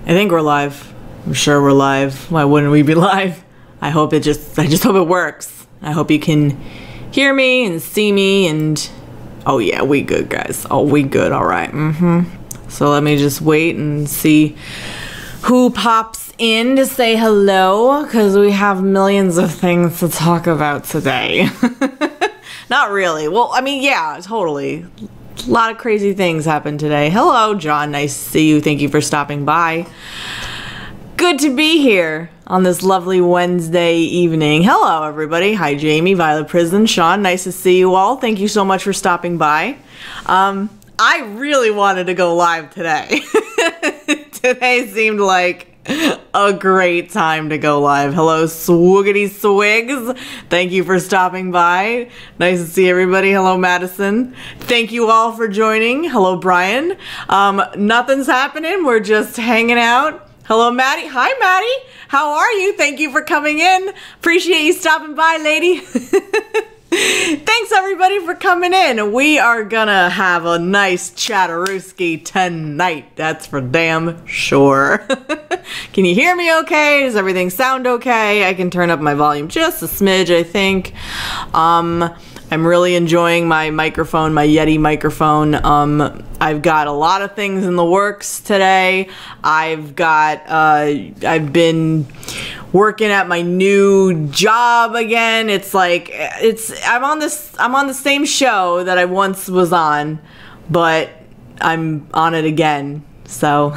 I think we're live. I'm sure we're live. Why wouldn't we be live? I just hope it works. I hope you can hear me and see me and oh yeah, we good guys. Oh, we good. All right. So let me just wait and see who pops in to say hello, because we have millions of things to talk about today. Not really. Well, I mean, yeah, totally. A lot of crazy things happened today. Hello, John. Nice to see you. Thank you for stopping by. Good to be here on this lovely Wednesday evening. Hello, everybody. Hi, Jamie, Violet Prison, Sean. Nice to see you all. Thank you so much for stopping by. I really wanted to go live today. Today seemed like a great time to go live. Hello, Swoogity Swigs. Thank you for stopping by. Nice to see everybody. Hello, Madison. Thank you all for joining. Hello, Brian. Nothing's happening. We're just hanging out. Hello, Maddie. Hi, Maddie. How are you? Thank you for coming in. Appreciate you stopping by, lady. Thanks, everybody, for coming in. We are gonna have a nice chatterooski tonight. That's for damn sure. Can you hear me okay? Does everything sound okay? I can turn up my volume just a smidge, I think. I'm really enjoying my microphone, my Yeti microphone. I've got a lot of things in the works today. I've been working at my new job again. It's like, I'm on the same show that I once was on, but I'm on it again. So,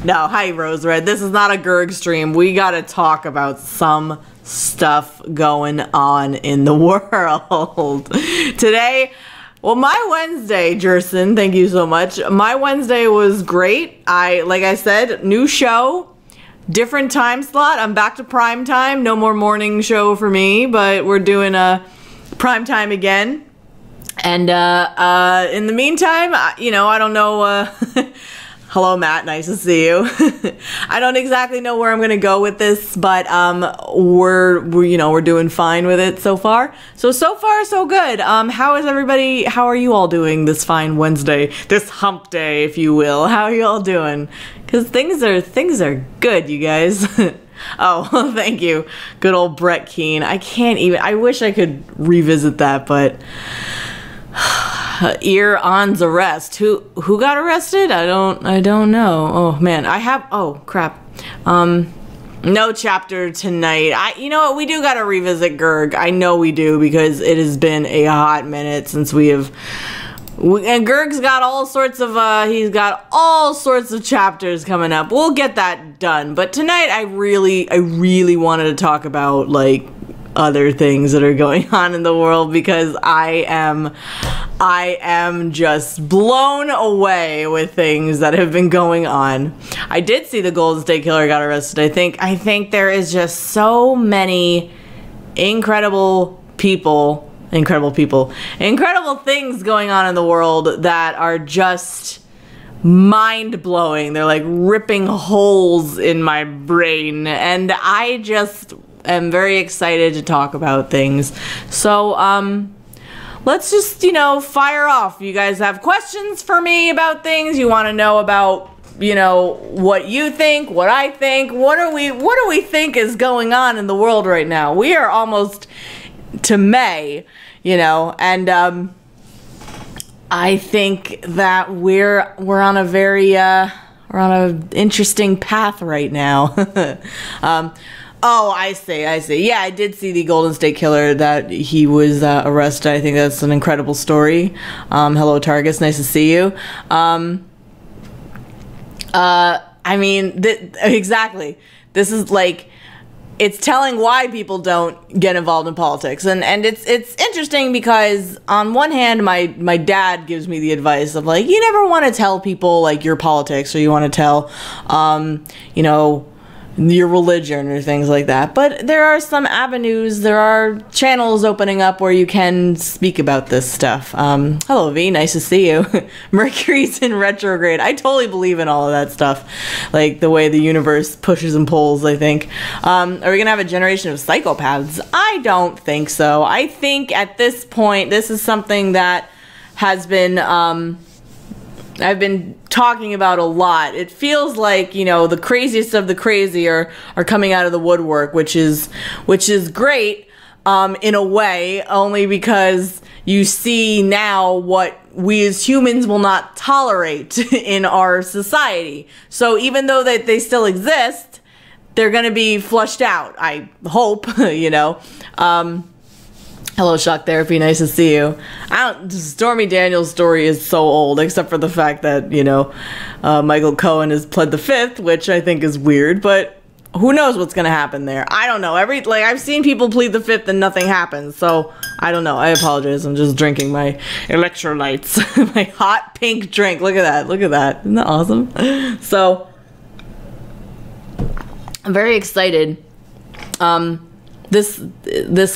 no, hi, Rose Red. This is not a Gerg stream. We gotta talk about some stuff going on in the world. Today, well, my Wednesday, Jerson, thank you so much. My Wednesday was great. Like I said, new show, different time slot. I'm back to prime time. No more morning show for me, but we're doing a prime time again. And in the meantime, you know, I don't know. Hello, Matt. Nice to see you. I don't exactly know where I'm gonna go with this, but we're doing fine with it so far. So far so good. How is everybody? How are you all doing this fine Wednesday, this hump day, if you will? How are you all doing? Because things are good, you guys. Oh, thank you. Good old Brett Keane. I wish I could revisit that, but. On's arrest. Who got arrested? I don't know. Oh man, oh crap. No chapter tonight. You know what? We do gotta revisit Gerg. I know we do, because it has been a hot minute since and Gerg's got all sorts of he's got all sorts of chapters coming up. We'll get that done. But tonight I really wanted to talk about like other things that are going on in the world, because I am just blown away with things that have been going on. I did see the Golden State Killer got arrested. I think there is just so many incredible things going on in the world that are just mind-blowing. They're like ripping holes in my brain, and I just am very excited to talk about things. So let's just, you know, fire off. You guys have questions for me about things? You want to know about, you know, what you think, what I think? What do we think is going on in the world right now? We are almost to May, you know, and I think that we're on a very we're on an interesting path right now. Oh, I see. Yeah, I did see the Golden State Killer, that he was arrested. I think that's an incredible story. Hello, Targus. Nice to see you. I mean, exactly. This is like, it's telling why people don't get involved in politics. And it's interesting, because on one hand, my dad gives me the advice of like, you never want to tell people like your politics, or you want to tell, you know, your religion or things like that. But there are some avenues, there are channels opening up where you can speak about this stuff. Hello, V. Nice to see you. Mercury's in retrograde. I totally believe in all of that stuff. Like the way the universe pushes and pulls, I think. Are we going to have a generation of psychopaths? I don't think so. I think at this point, this is something that has been, I've been talking about a lot. It feels like, you know, the craziest of the crazy are coming out of the woodwork, which is great in a way, only because you see now what we as humans will not tolerate in our society. So even though that they still exist, they're going to be flushed out, I hope, you know. Hello, Shock Therapy. Nice to see you. Stormy Daniels' story is so old, except for the fact that, you know, Michael Cohen has pled the fifth, which I think is weird, but who knows what's going to happen there. I don't know. I've seen people plead the fifth and nothing happens, so I don't know. I apologize. I'm just drinking my electrolytes. My hot pink drink. Look at that. Look at that. Isn't that awesome? So, I'm very excited. This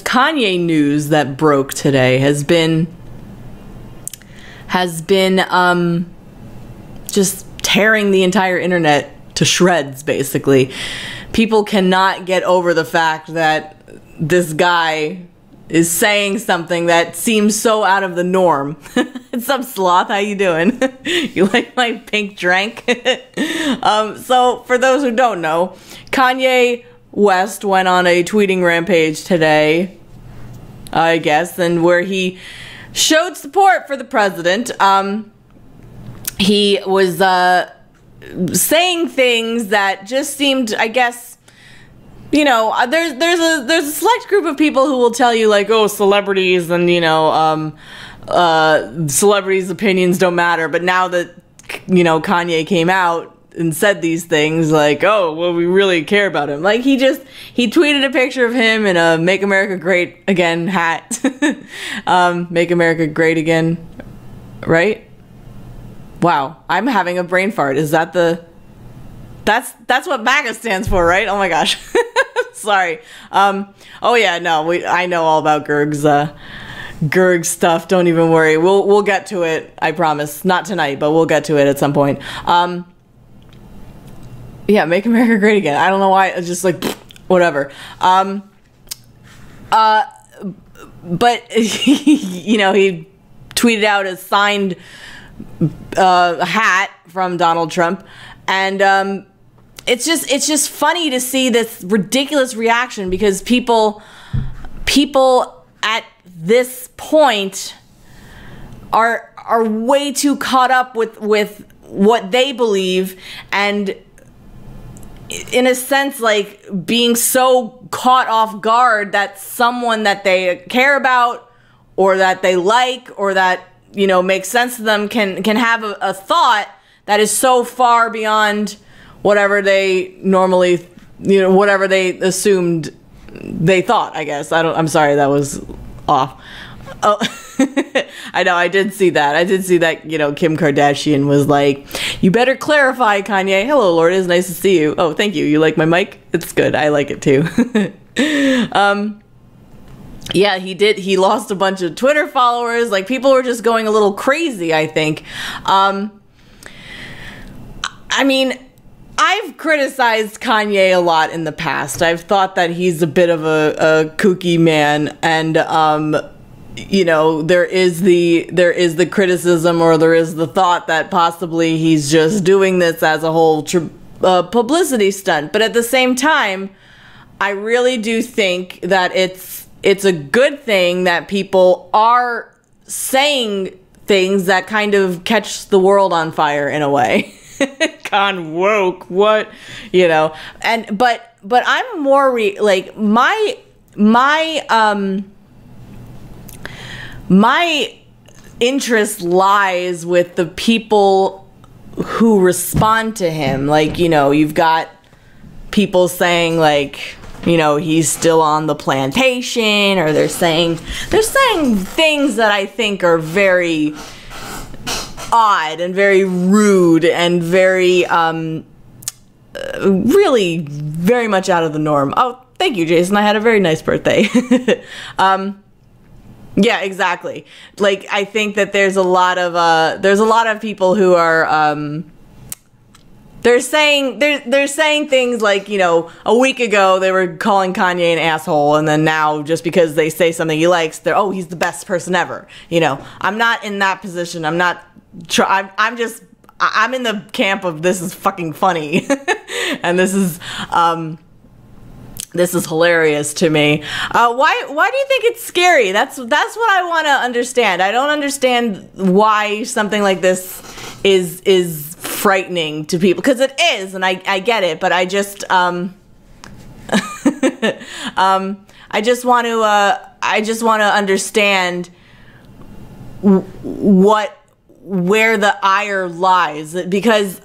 Kanye news that broke today has been just tearing the entire internet to shreds, basically. People cannot get over the fact that this guy is saying something that seems so out of the norm. What's up, Sloth? How you doing? You like my pink drink? So for those who don't know, Kanye West went on a tweeting rampage today, I guess, and where he showed support for the president. He was saying things that just seemed, I guess, you know, there's a select group of people who will tell you, like, oh, celebrities and, you know, celebrities' opinions don't matter. But now that, you know, Kanye came out and said these things, like, oh, well, we really care about him. Like, he tweeted a picture of him in a Make America Great Again hat. Make America Great Again, right? Wow, I'm having a brain fart. Is that that's what MAGA stands for, right? Oh my gosh. Sorry. Oh yeah, no, I know all about Gerg's stuff. Don't even worry. We'll get to it, I promise. Not tonight, but we'll get to it at some point. Yeah, Make America Great Again. I don't know why. It's just like, whatever. But, you know, he tweeted out a signed hat from Donald Trump. And it's just funny to see this ridiculous reaction, because people at this point are way too caught up with what they believe, and in a sense, like, being so caught off guard that someone that they care about or that they like or that, you know, makes sense to them can have a thought that is so far beyond whatever they normally, you know, whatever they assumed they thought, I guess. I'm sorry, that was off. Oh, I know, I did see that. You know, Kim Kardashian was like, you better clarify, Kanye. Hello, Lord, it's nice to see you. Oh, thank you. You like my mic? It's good. I like it too. Yeah, he did. He lost a bunch of Twitter followers. Like, people were just going a little crazy, I think. I mean, I've criticized Kanye a lot in the past. I've thought that he's a bit of a kooky man, and you know, there is the criticism, or there is the thought that possibly he's just doing this as a whole publicity stunt. But at the same time, I really do think that it's a good thing that people are saying things that kind of catch the world on fire in a way. Con woke, what, you know? And but I'm more like my interest lies with the people who respond to him. Like, you know, you've got people saying, like, you know, he's still on the plantation, or they're saying things that I think are very odd and very rude and very really very much out of the norm. Oh, thank you, Jason. I had a very nice birthday. Yeah, exactly. Like, I think that there's a lot of people who are they're saying things like, you know, a week ago they were calling Kanye an asshole, and then now just because they say something he likes, they're, oh, he's the best person ever. You know, I'm not in that position. I'm I'm in the camp of this is fucking funny. And this is hilarious to me. Why do you think it's scary? That's what I want to understand. I don't understand why something like this is frightening to people, because it is, and I get it, but I just I just want to understand where the ire lies, because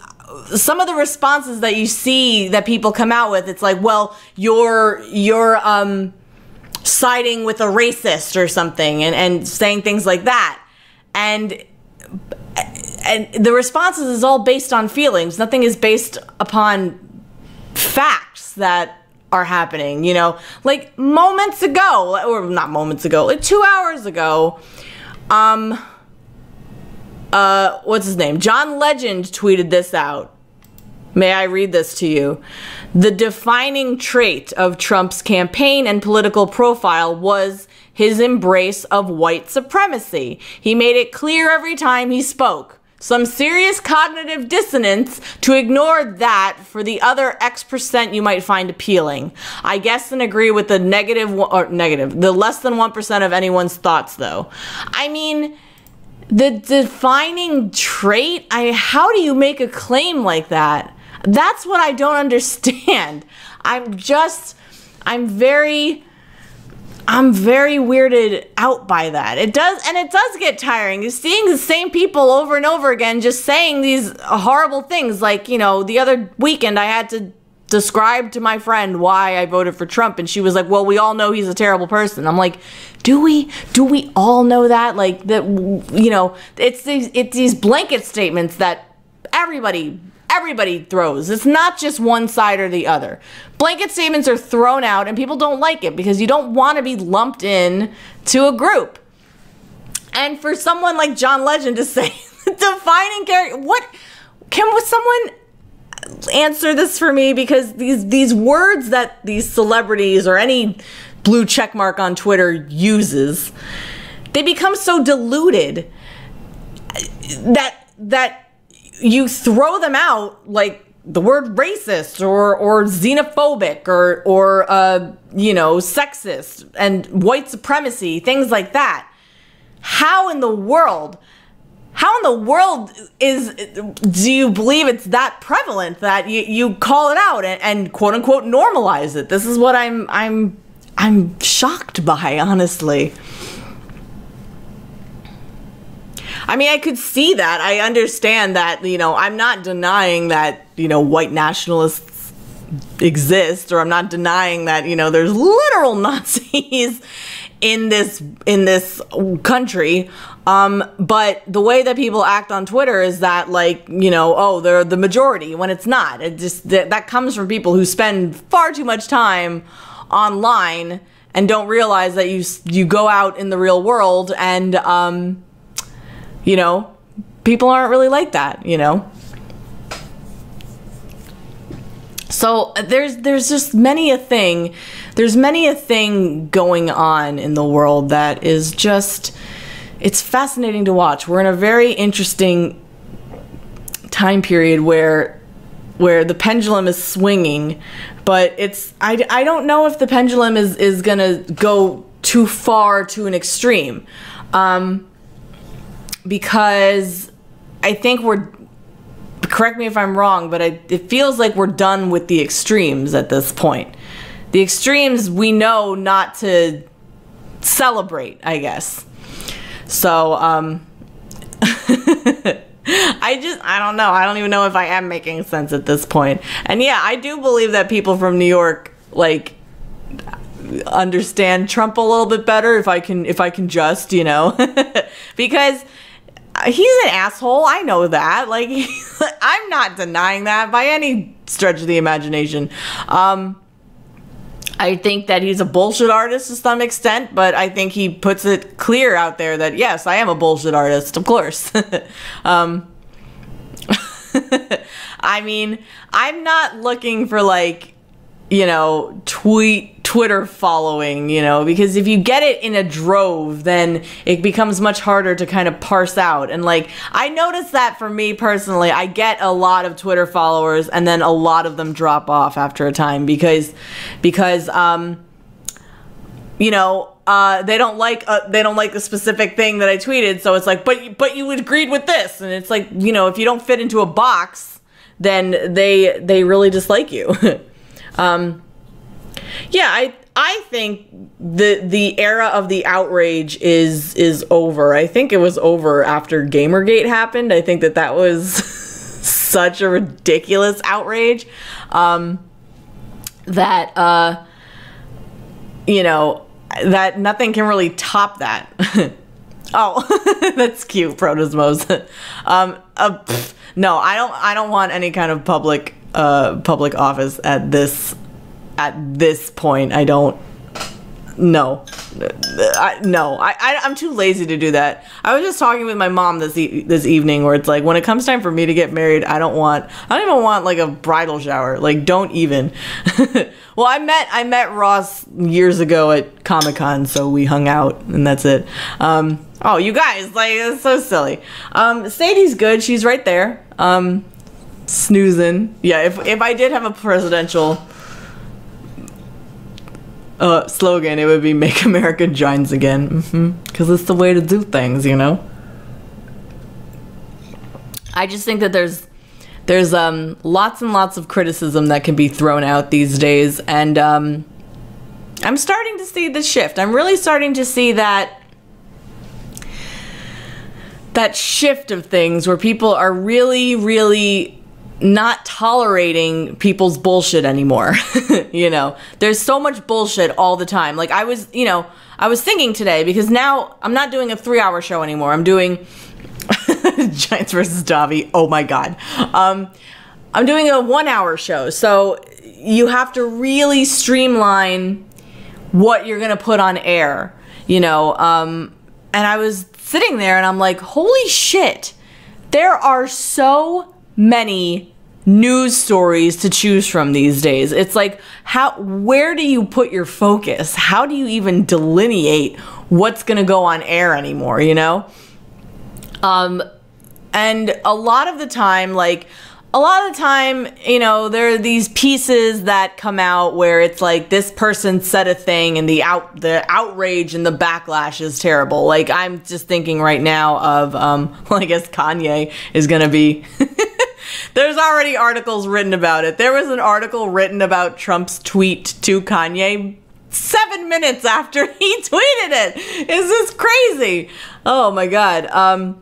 some of the responses that you see that people come out with, it's like, well, you're siding with a racist or something, and saying things like that, and the responses is all based on feelings. Nothing is based upon facts that are happening, you know? Like moments ago, or not moments ago, like 2 hours ago, what's his name? John Legend tweeted this out. May I read this to you? The defining trait of Trump's campaign and political profile was his embrace of white supremacy. He made it clear every time he spoke. Some serious cognitive dissonance to ignore that for the other X% you might find appealing. I guess and agree with the the less than 1% of anyone's thoughts, though. I mean, the defining trait, how do you make a claim like that? That's what I don't understand. I'm very weirded out by that. It does get tiring. You're seeing the same people over and over again just saying these horrible things. Like, you know, the other weekend I had to describe to my friend why I voted for Trump, and she was like, well, we all know he's a terrible person. I'm like, do we all know that? Like, that, you know, it's these blanket statements that everybody throws. It's not just one side or the other. Blanket statements are thrown out and people don't like it because you don't want to be lumped in to a group. And for someone like John Legend to say defining character, can someone answer this for me? Because these words that these celebrities or any blue check mark on Twitter uses, they become so diluted that you throw them out, like the word racist or xenophobic or you know, sexist and white supremacy, things like that. How in the world do you believe it's that prevalent that you call it out and quote unquote normalize it? This is what I'm shocked by, honestly. I mean, I could see that. I understand that, you know, I'm not denying that, you know, white nationalists exist, or I'm not denying that, you know, there's literal Nazis in this country. But the way that people act on Twitter is that, like, you know, oh, they're the majority, when it's not. It just, that comes from people who spend far too much time online and don't realize that you go out in the real world and, you know, people aren't really like that, you know? So there's just many a thing going on in the world that is just, it's fascinating to watch. We're in a very interesting time period where the pendulum is swinging, but I don't know if the pendulum is gonna go too far to an extreme. Because I think correct me if I'm wrong, but it feels like we're done with the extremes at this point. The extremes we know not to celebrate, I guess. So, I don't know. I don't even know if I am making sense at this point. And yeah, I do believe that people from New York, like, understand Trump a little bit better if I can just, you know, because he's an asshole. I know that. Like, I'm not denying that by any stretch of the imagination. I think that he's a bullshit artist to some extent, but I think he puts it clear out there that, yes, I am a bullshit artist, of course. I mean, I'm not looking for, like, you know, Twitter following, you know, because if you get it in a drove, then it becomes much harder to kind of parse out. And like, I noticed that for me personally, I get a lot of Twitter followers and then a lot of them drop off after a time because you know, they don't like the specific thing that I tweeted. So it's like, but you agreed with this. And it's like, you know, if you don't fit into a box, then they really dislike you. Yeah, I think the era of the outrage is over. I think it was over after Gamergate happened. I think that was such a ridiculous outrage that you know, that nothing can really top that. Oh, that's cute, Protosmos. No, I don't want any kind of public office at this point. I don't. No, I'm too lazy to do that. I was just talking with my mom this evening, where it's like, when it comes time for me to get married, I don't even want like a bridal shower. Like, don't even. Well, I met Ross years ago at Comic-Con, so we hung out, and that's it. Oh, you guys, like, it's so silly. Sadie's good. She's right there. Snoozing. Yeah, if I did have a presidential slogan, it would be "Make America Giants Again," because it's the way to do things, you know. I just think that there's lots and lots of criticism that can be thrown out these days, and I'm starting to see the shift. I'm really starting to see that shift of things where people are really not tolerating people's bullshit anymore. You know, there's so much bullshit all the time. Like, I was thinking today, because now I'm not doing a 3-hour show anymore. I'm doing Giants versus Davi. Oh my God. I'm doing a 1-hour show. So you have to really streamline what you're going to put on air, you know? And I was sitting there and I'm like, holy shit, there are so many news stories to choose from these days. It's like, where do you put your focus? How do you even delineate what's going to go on air anymore, you know? And a lot of the time, you know, there are these pieces that come out where it's like, this person said a thing and the outrage and the backlash is terrible. Like, I'm just thinking right now of, well, I guess Kanye is going to be, there's already articles written about it. There was an article written about Trump's tweet to Kanye 7 minutes after he tweeted it. Is this crazy? Oh my God.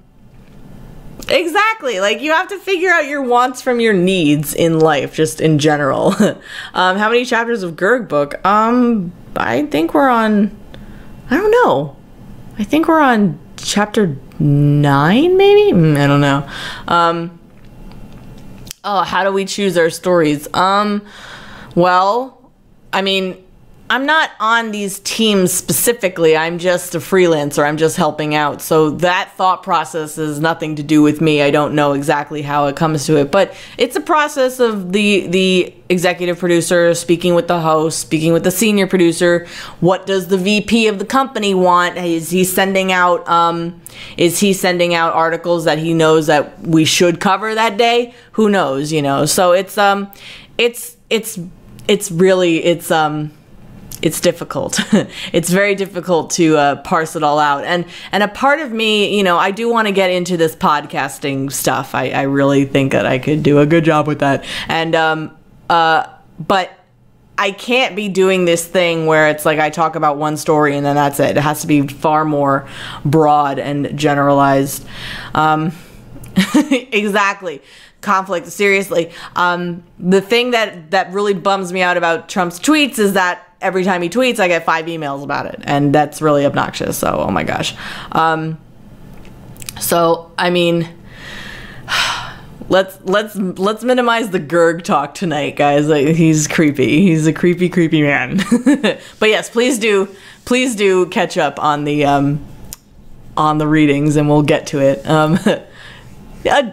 Exactly. Like, you have to figure out your wants from your needs in life, just in general. How many chapters of Gerg book? I think we're on, I don't know. I think we're on chapter 9, maybe? I don't know. Oh, how do we choose our stories? Well, I mean, I'm not on these teams specifically. I'm just a freelancer. I'm just helping out. So that thought process has nothing to do with me. I don't know exactly how it comes to it, but it's a process of the executive producer speaking with the host, speaking with the senior producer. What does the VP of the company want? Is he sending out articles that he knows that we should cover that day? Who knows, you know? So it's difficult. It's very difficult to parse it all out. And a part of me, you know, I do want to get into this podcasting stuff. I really think that I could do a good job with that. And but I can't be doing this thing where it's like I talk about one story and then that's it. It has to be far more broad and generalized. Exactly. Conflict, seriously. The thing that really bums me out about Trump's tweets is that every time he tweets, I get 5 emails about it, and that's really obnoxious. So, oh my gosh. So, I mean, let's minimize the Gerg talk tonight, guys. Like, he's creepy. He's a creepy man. But yes, please do catch up on the readings, and we'll get to it.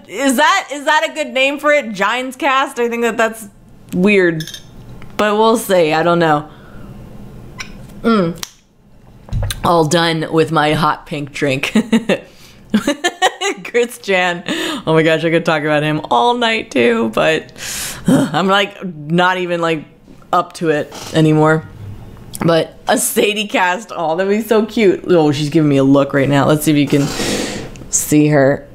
Is that a good name for it? Giants Cast? I think that's weird. But we'll see. I don't know. All done with my hot pink drink. Chris Chan. Oh my gosh, I could talk about him all night too, but I'm like not even like up to it anymore. But a Sadie cast. Oh, that'd be so cute. Oh, she's giving me a look right now. Let's see if you can see her.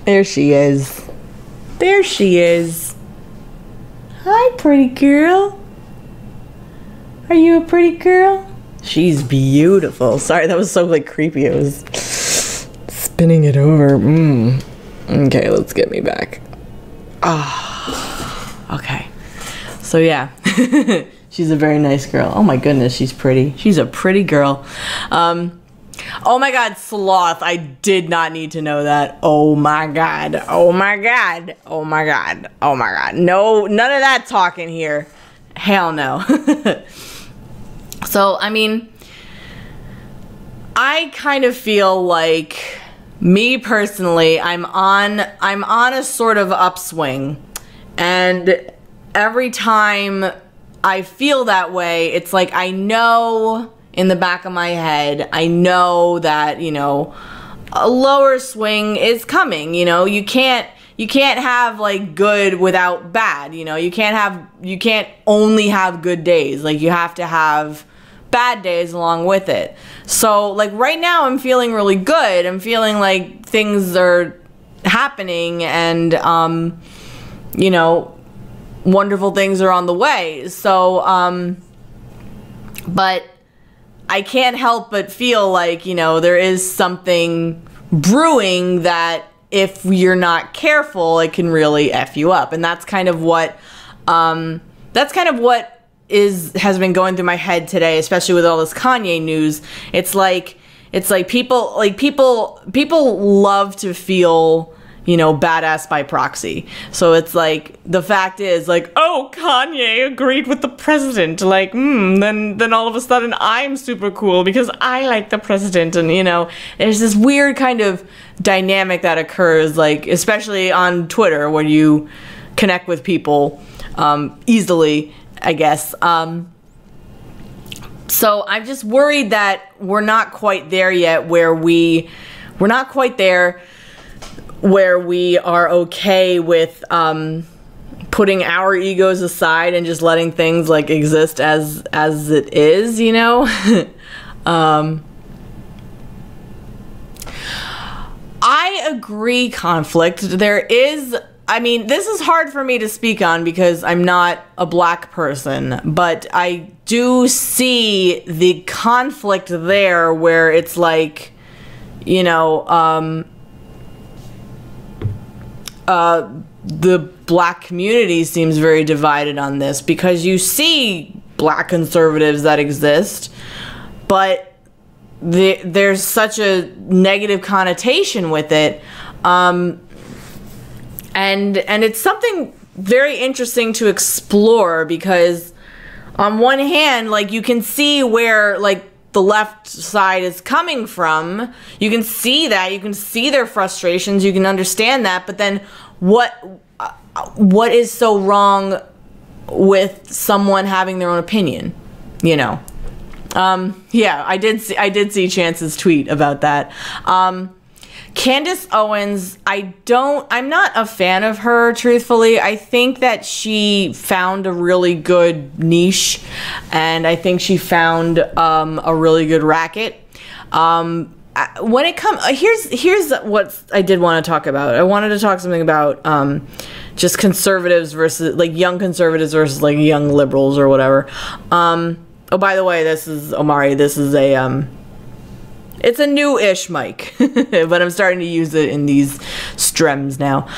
There she is. There she is. Hi, pretty girl. Are you a pretty girl? She's beautiful. Sorry, that was so like creepy. It was spinning it over. Okay, let's get me back. Okay. So yeah, she's a very nice girl. Oh my goodness, she's pretty. She's a pretty girl. Oh my God, sloth. I did not need to know that. Oh my God. Oh my God. Oh my God. Oh my God. No, none of that talking here. Hell no. So, I mean, I kind of feel like, me personally, I'm on a sort of upswing, and every time I feel that way, it's like I know in the back of my head, I know that, you know, a lower swing is coming. You know, you can't have like good without bad. You know, you can't only have good days. Like, you have to have bad days along with it. So like right now I'm feeling really good. I'm feeling like things are happening, and you know, wonderful things are on the way. So but I can't help but feel like, you know, there is something brewing that if you're not careful, it can really F you up. And that's kind of what has been going through my head today, especially with all this Kanye news. It's like people love to feel, you know, badass by proxy. So it's like, the fact is like, oh, Kanye agreed with the president. Like, then all of a sudden I'm super cool because I like the president. And, you know, there's this weird kind of dynamic that occurs, like, especially on Twitter, where you connect with people easily, I guess. So I'm just worried that we're not quite there yet, where we're not quite there where we are okay with putting our egos aside and just letting things like exist as it is, you know? I agree, conflict. There is, I mean, this is hard for me to speak on because I'm not a black person, but I do see the conflict there, where it's like, you know, the black community seems very divided on this, because you see black conservatives that exist, but there's such a negative connotation with it. And it's something very interesting to explore, because on one hand, like, you can see where, like, the left side is coming from. You can see that. You can see their frustrations. You can understand that. But then what is so wrong with someone having their own opinion, you know? Yeah, I did see Chance's tweet about that. Candace Owens, I'm not a fan of her, truthfully. I think that she found a really good niche, and I think she found a really good racket. When it comes, here's what I did want to talk about. I wanted to talk something about just conservatives versus, like, young conservatives versus, like, young liberals or whatever. Oh, by the way, this is Omari. This is it's a new-ish mic, but I'm starting to use it in these streams now.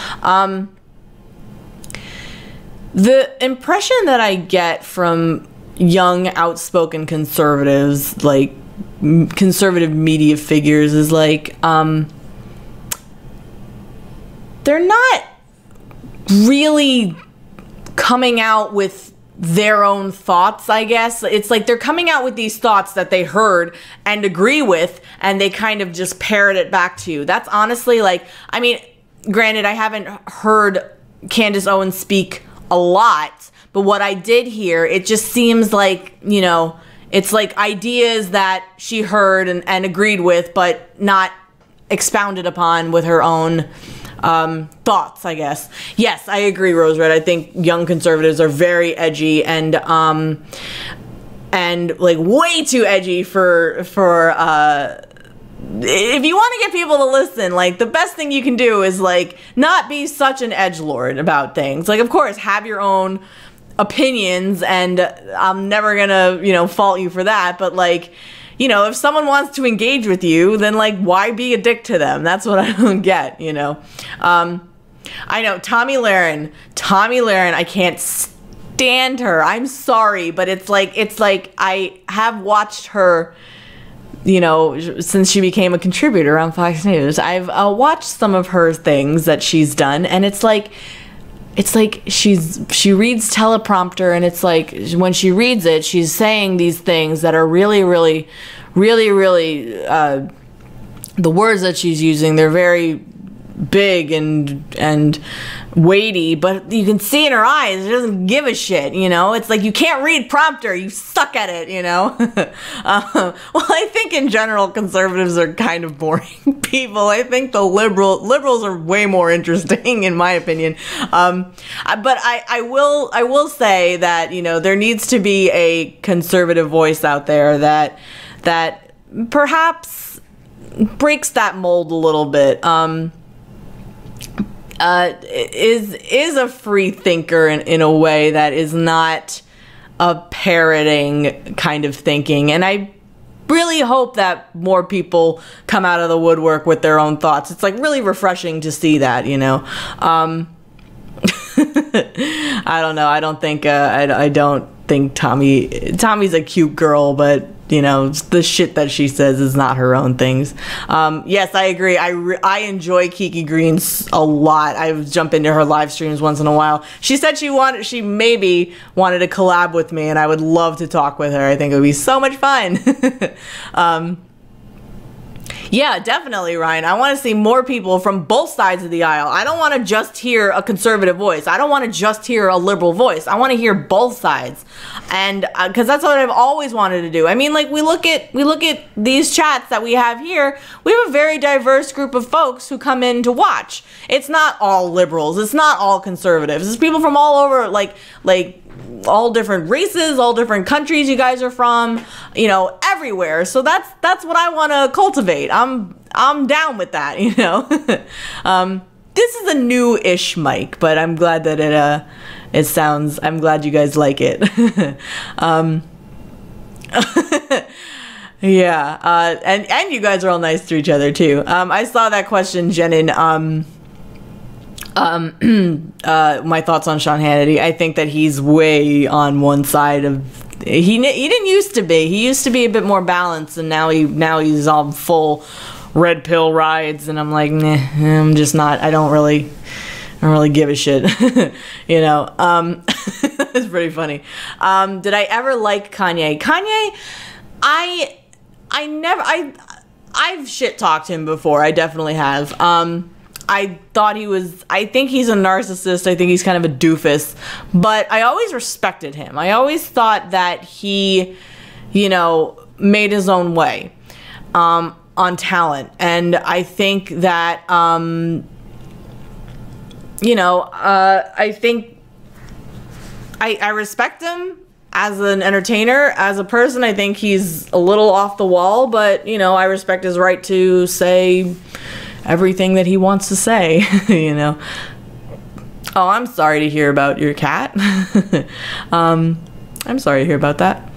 The impression that I get from young, outspoken conservatives, like conservative media figures, is like, they're not really coming out with their own thoughts, I guess. It's like they're coming out with these thoughts that they heard and agree with, and they kind of just parrot it back to you. That's honestly, like, I mean, granted, I haven't heard Candace Owens speak a lot, but what I did hear, it just seems like, you know, it's like ideas that she heard and agreed with, but not expounded upon with her own thoughts, I guess. Yes, I agree, Rose Red. I think young conservatives are very edgy and like way too edgy for if you want to get people to listen, like, the best thing you can do is, like, not be such an edgelord about things. Like, of course, have your own opinions, and I'm never gonna, you know, fault you for that, but, like, you know, if someone wants to engage with you, then, like, why be a dick to them? That's what I don't get, you know. I know, Tomi Lahren, I can't stand her. I'm sorry, but it's like I have watched her, you know, since she became a contributor on Fox News. I've watched some of her things that she's done, and it's like she reads teleprompter, and it's like when she reads it, she's saying these things that are really the words that she's using, they're very big and weighty, but you can see in her eyes she doesn't give a shit, you know. It's like, you can't read prompter, you suck at it, you know. Well, I think in general conservatives are kind of boring people. I think the liberals are way more interesting, in my opinion. But I will say that, you know, there needs to be a conservative voice out there that perhaps breaks that mold a little bit. Is a free thinker in a way that is not a parroting kind of thinking. And I really hope that more people come out of the woodwork with their own thoughts. It's like really refreshing to see that, you know. I don't know. I don't think Tommy's a cute girl, but, you know, the shit that she says is not her own things. Yes, I agree. I enjoy Kiki Green's a lot. I jump into her live streams once in a while. She said she maybe wanted to collab with me, and I would love to talk with her. I think it would be so much fun. Yeah, definitely, Ryan. I want to see more people from both sides of the aisle. I don't want to just hear a conservative voice. I don't want to just hear a liberal voice. I want to hear both sides. And because that's what I've always wanted to do. I mean, like, we look at these chats that we have here. We have a very diverse group of folks who come in to watch. It's not all liberals. It's not all conservatives. It's people from all over, like all different races, all different countries you guys are from, you know, everywhere. So that's what I want to cultivate. I'm down with that, you know. This is a new-ish mic, but I'm glad that it sounds, I'm glad you guys like it. Yeah, and you guys are all nice to each other too. I saw that question, Jenin, my thoughts on Sean Hannity. I think that he's way on one side of, he didn't used to be. He used to be a bit more balanced, and now he's all full red pill rides, and I'm like, nah, I'm just not. I don't really give a shit. You know. It's pretty funny. Did I ever like Kanye? I've shit talked him before. I definitely have. I think he's a narcissist. I think he's kind of a doofus, but I always respected him. I always thought that he, you know, made his own way, on talent. And I think that, you know, I think I respect him as an entertainer. As a person, I think he's a little off the wall, but, you know, I respect his right to say everything that he wants to say, you know. Oh, I'm sorry to hear about your cat. I'm sorry to hear about that.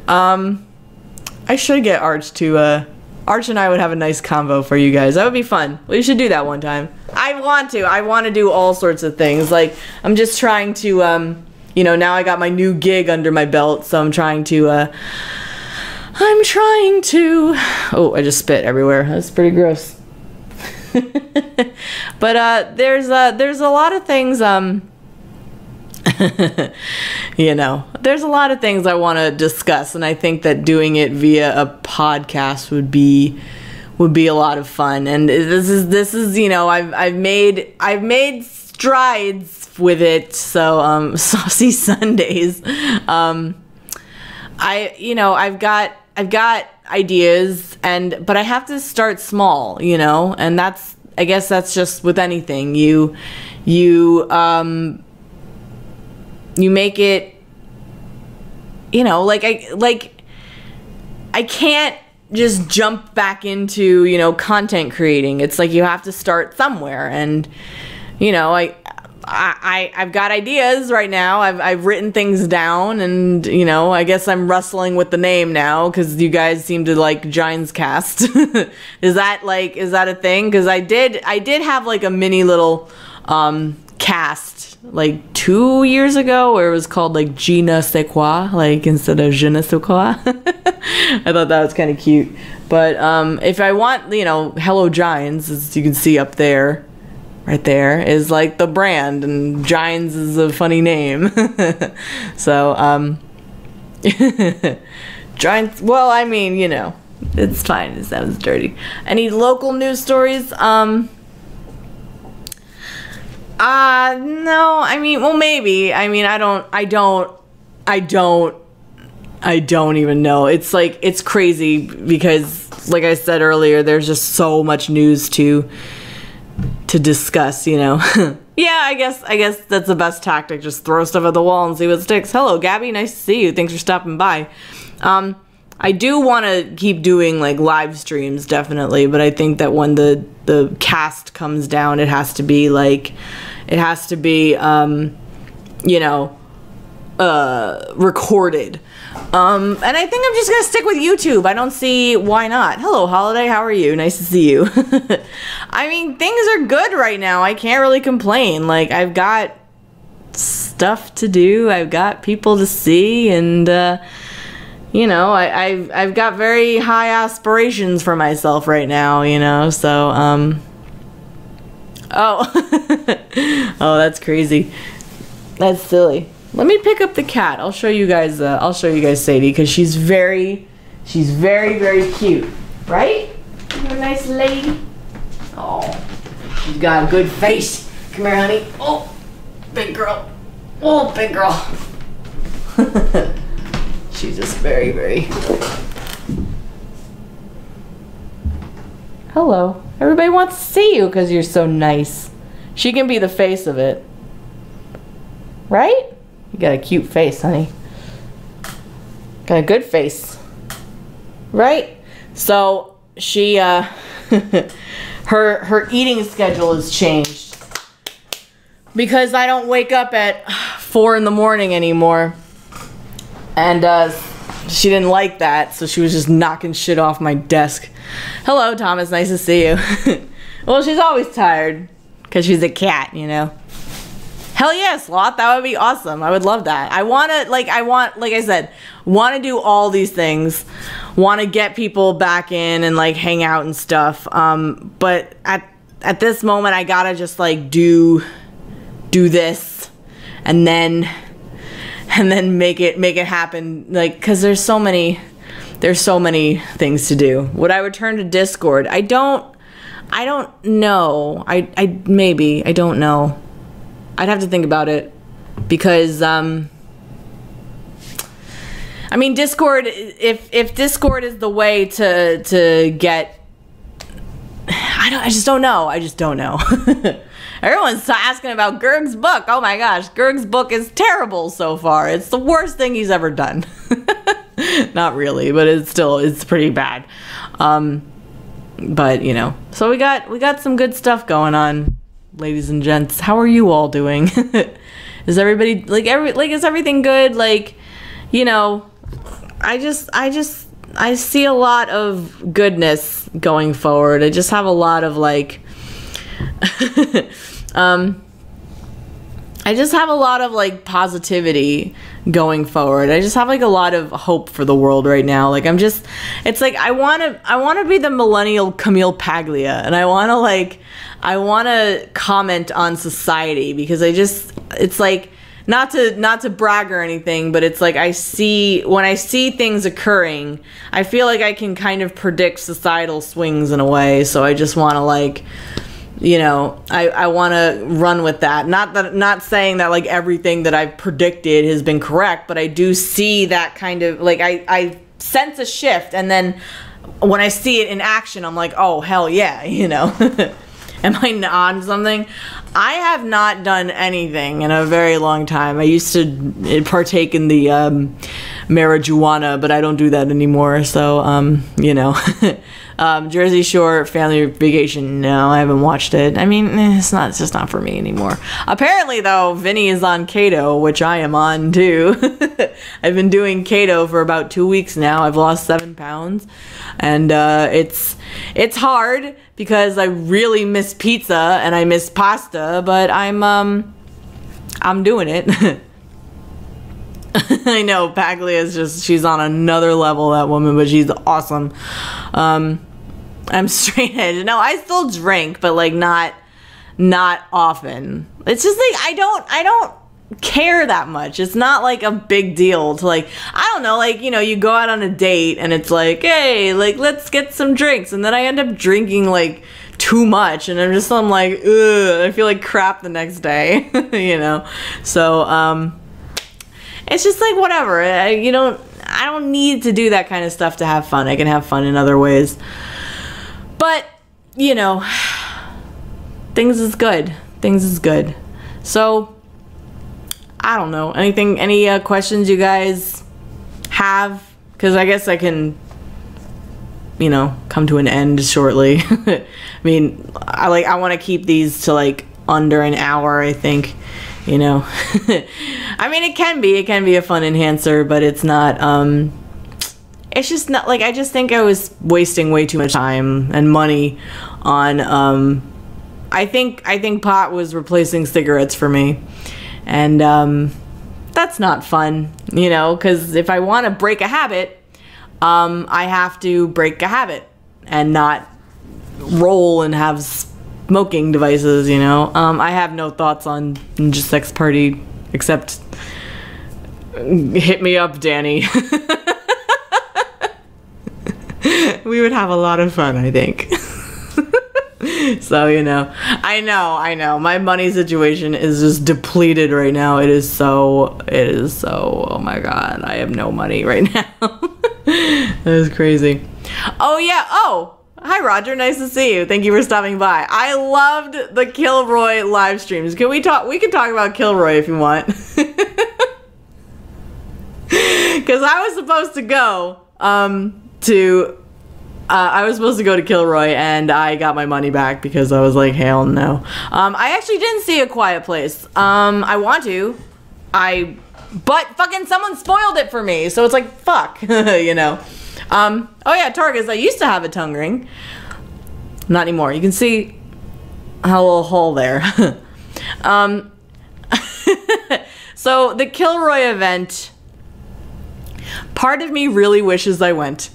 I should get Arch to, Arch and I would have a nice convo for you guys. That would be fun. We should do that one time. I want to do all sorts of things. Like, I'm just trying to, you know, now I got my new gig under my belt, so I'm trying to, oh, I just spit everywhere. That's pretty gross. But there's a lot of things You know, there's a lot of things I want to discuss, and I think that doing it via a podcast would be a lot of fun. And this is you know, I've made strides with it. So Saucy Sundays, I've got ideas, but I have to start small, you know, and I guess that's just with anything. You make it, you know, like I can't just jump back into, you know, content creating. It's like you have to start somewhere, and you know, I've got ideas right now. I've written things down, and you know, I guess I'm wrestling with the name now because you guys seem to like Giants Cast. Is that a thing? Because I did have like a mini little cast like 2 years ago where it was called like Je ne sais quoi, like instead of je ne sais quoi. I thought that was kind of cute. But if I want, you know, Hello Giants, as you can see up there, right there, is like the brand, and Giants is a funny name. So, Giants, well, I mean, you know, it's fine. It sounds dirty. Any local news stories? No, I mean, well, maybe. I mean, I don't even know. It's like, it's crazy because, like I said earlier, there's just so much news to discuss, you know. Yeah, I guess that's the best tactic. Just throw stuff at the wall and see what sticks. Hello, Gabby. Nice to see you. Thanks for stopping by. I do want to keep doing like live streams, definitely, but I think that when the cast comes down, it has to be, you know, recorded. And I think I'm just gonna stick with YouTube. I don't see why not. Hello, Holiday. How are you? Nice to see you. I mean, things are good right now. I can't really complain. Like, I've got stuff to do. I've got people to see, and you know, I've got very high aspirations for myself right now. You know, so oh, oh, that's crazy. That's silly. Let me pick up the cat. I'll show you guys. Sadie, because she's very, very cute, right? You're a nice lady. Oh, she's got a good face. Come here, honey. Oh, big girl. Oh, big girl. She's just very, very. Hello. Everybody wants to see you because you're so nice. She can be the face of it, right? You got a cute face, honey. Got a good face. Right? So she her eating schedule has changed because I don't wake up at 4 in the morning anymore. And she didn't like that, so she was just knocking shit off my desk. Hello, Thomas. Nice to see you. Well, she's always tired because she's a cat, you know. Hell yeah, Sloth. That would be awesome. I would love that. I want, like I said, want to do all these things. Want to get people back in and like hang out and stuff. But at this moment, I gotta just like do this, and then make it happen. Like, cause there's so many things to do. Would I return to Discord? I don't know. Maybe. I don't know. I'd have to think about it because, I mean, Discord, if Discord is the way to get, I just don't know. Everyone's asking about Gerg's book. Oh my gosh, Gerg's book is terrible so far. It's the worst thing he's ever done. Not really, but it's pretty bad. But you know, so we got some good stuff going on. Ladies and gents, how are you all doing? Is everybody is everything good? Like, you know, I see a lot of goodness going forward. I just have a lot of like I just have a lot of like positivity going forward. I just have like a lot of hope for the world right now. Like it's like I want to be the millennial Camille Paglia, and I want to comment on society because it's like not to brag or anything, but it's like when I see things occurring, I feel like I can kind of predict societal swings in a way. So I just want to like, you know, I want to run with that. Not saying that like everything that I've predicted has been correct, but I do see that kind of like I sense a shift, and then when I see it in action, I'm like, oh hell yeah, you know. Am I on something? I have not done anything in a very long time. I used to partake in the marijuana, but I don't do that anymore. So, you know, Jersey Shore Family Vacation. No, I haven't watched it. I mean, it's just not for me anymore. Apparently, though, Vinny is on keto, which I am on too. I've been doing keto for about 2 weeks now. I've lost 7 pounds, and it's hard because I really miss pizza and I miss pasta, but I'm doing it. I know Paglia's she's on another level, that woman, but she's awesome. I'm straight edge. No, I still drink, but like not often. It's just like I don't care that much. It's not like a big deal to like, I don't know, like, you know, you go out on a date and it's like, hey, like let's get some drinks, and then I end up drinking like too much, and I'm like, ugh, I feel like crap the next day. You know, so it's just like whatever. I don't need to do that kind of stuff to have fun. I can have fun in other ways, but you know, things is good. So I don't know. Any questions you guys have? Because I guess I can, you know, come to an end shortly. I mean, I want to keep these to like under an hour, I think, you know. I mean, it can be a fun enhancer, but it's not, it's just not like, I just think I was wasting way too much time and money on, I think pot was replacing cigarettes for me. And that's not fun, you know, because if I want to break a habit, I have to break a habit and not roll and have smoking devices, you know. I have no thoughts on just sex party except hit me up, Danny. We would have a lot of fun, I think. So, you know, I know. My money situation is just depleted right now. It is so, oh my God, I have no money right now. That is crazy. Oh yeah, hi Roger, nice to see you. Thank you for stopping by. I loved the Kilroy live streams. Can we talk? We can talk about Kilroy if you want. Because I was supposed to go to Kilroy, and I got my money back because I was like, hell no. I actually didn't see A Quiet Place. I want to. But fucking someone spoiled it for me, so it's like, fuck, you know. Oh yeah, Targus, I used to have a tongue ring. Not anymore. You can see a little hole there. So the Kilroy event, part of me really wishes I went.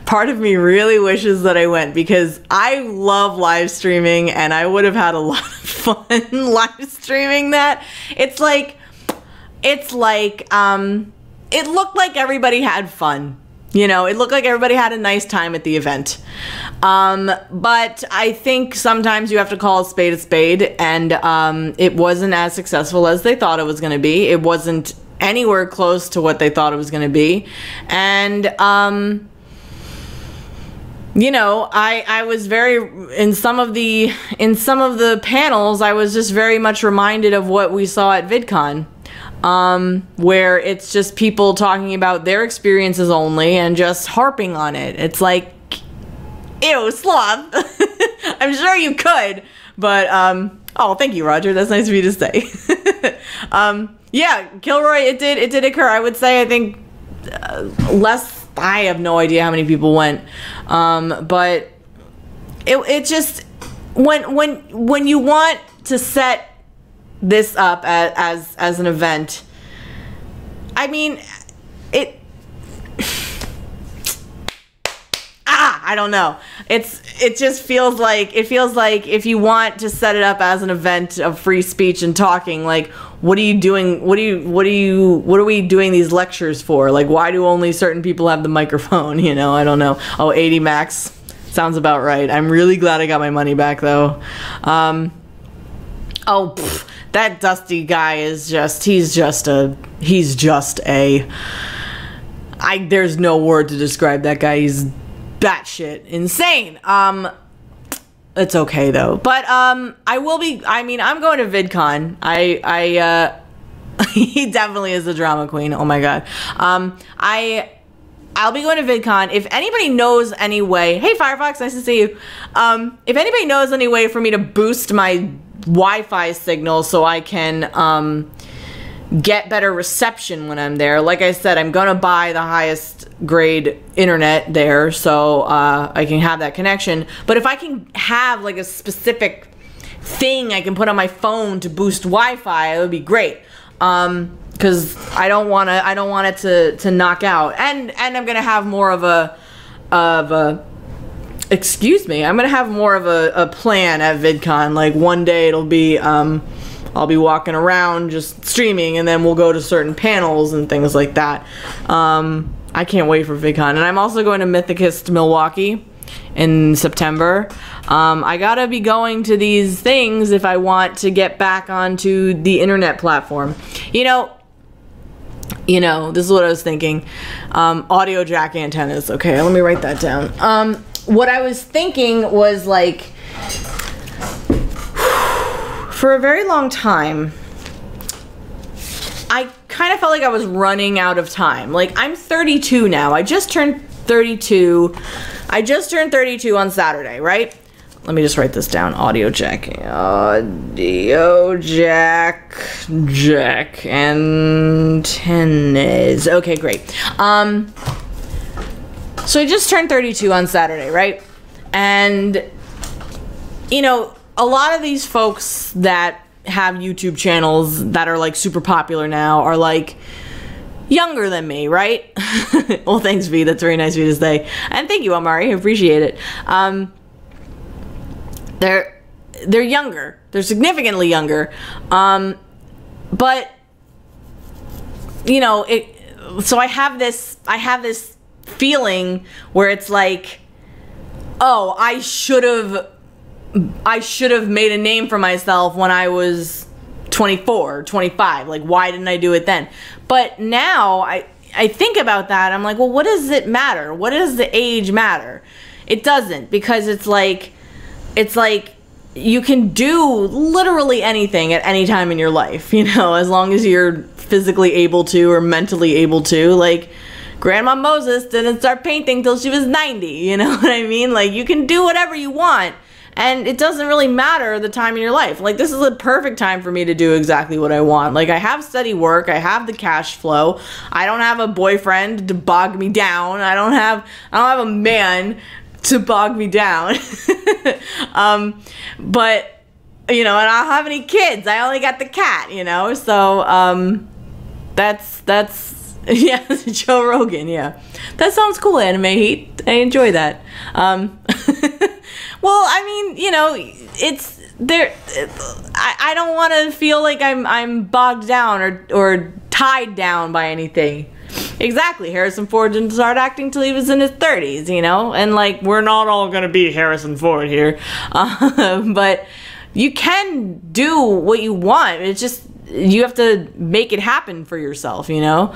Part of me really wishes that I went because I love live streaming and I would have had a lot of fun live streaming that. It looked like everybody had fun. You know, it looked like everybody had a nice time at the event. But I think sometimes you have to call a spade, and it wasn't as successful as they thought it was going to be. It wasn't anywhere close to what they thought it was going to be. And you know, I was in some of the panels, I was just very much reminded of what we saw at VidCon, where it's just people talking about their experiences only and just harping on it. It's like, ew, sloth. I'm sure you could, but oh, thank you, Roger. That's nice of you to say. Yeah, Kilroy, it did occur. I would say, I think less. I have no idea how many people went, but it just when you want to set this up as an event, I mean, I don't know. It just feels like if you want to set it up as an event of free speech and talking, like, what are you doing? What are we doing these lectures for? Like, why do only certain people have the microphone? You know, I don't know. Oh, 80 max. Sounds about right. I'm really glad I got my money back though. That Dusty guy is just, there's no word to describe that guy. He's batshit insane. It's okay though. But I'm going to VidCon. He definitely is a drama queen. Oh my god. I'll be going to VidCon. If anybody knows any way, hey Firefox, nice to see you. If anybody knows any way for me to boost my Wi-Fi signal so I can get better reception when I'm there. Like I said, I'm gonna buy the highest grade internet there so I can have that connection. But if I can have like a specific thing I can put on my phone to boost Wi-Fi, it would be great. Because I don't want it to knock out. And I'm gonna have more of a excuse me, I'm gonna have more of a plan at VidCon. Like one day it'll be I'll be walking around just streaming, and then we'll go to certain panels and things like that. I can't wait for VidCon. And I'm also going to Mythicist Milwaukee in September. I gotta be going to these things if I want to get back onto the internet platform. You know, this is what I was thinking. Audio jack antennas. Okay, let me write that down. What I was thinking was like, for a very long time, I kind of felt like I was running out of time. Like, I'm 32 now. I just turned 32. I just turned 32 on Saturday, right? Let me just write this down. Audio jack. Audio jack. Jack antennas. Okay, great. So I just turned 32 on Saturday, right? And, you know, a lot of these folks that have YouTube channels that are like super popular now are like younger than me, right? Well, thanks, V. That's very nice of you to say. And thank you, Amari. I appreciate it. They're younger. They're significantly younger. But you know, so I have this feeling where it's like, oh, I should have made a name for myself when I was 24, 25. Like, why didn't I do it then? But now I think about that. I'm like, well, what does it matter? What does the age matter? It doesn't, because it's like you can do literally anything at any time in your life, you know, as long as you're physically able to or mentally able to. Like, Grandma Moses didn't start painting till she was 90, you know what I mean? Like, you can do whatever you want, and it doesn't really matter the time in your life. Like, this is a perfect time for me to do exactly what I want. Like, I have steady work, I have the cash flow, I don't have a boyfriend to bog me down, I don't have a man to bog me down. But, you know, and I don't have any kids, I only got the cat, you know, so that's yeah, Joe Rogan, yeah. That sounds cool, Anime Heat. I enjoy that. Well, I mean, you know, it's there. I don't want to feel like I'm bogged down or tied down by anything. Exactly. Harrison Ford didn't start acting till he was in his 30s, you know, and like, we're not all gonna be Harrison Ford here, but you can do what you want. It's just, you have to make it happen for yourself, you know?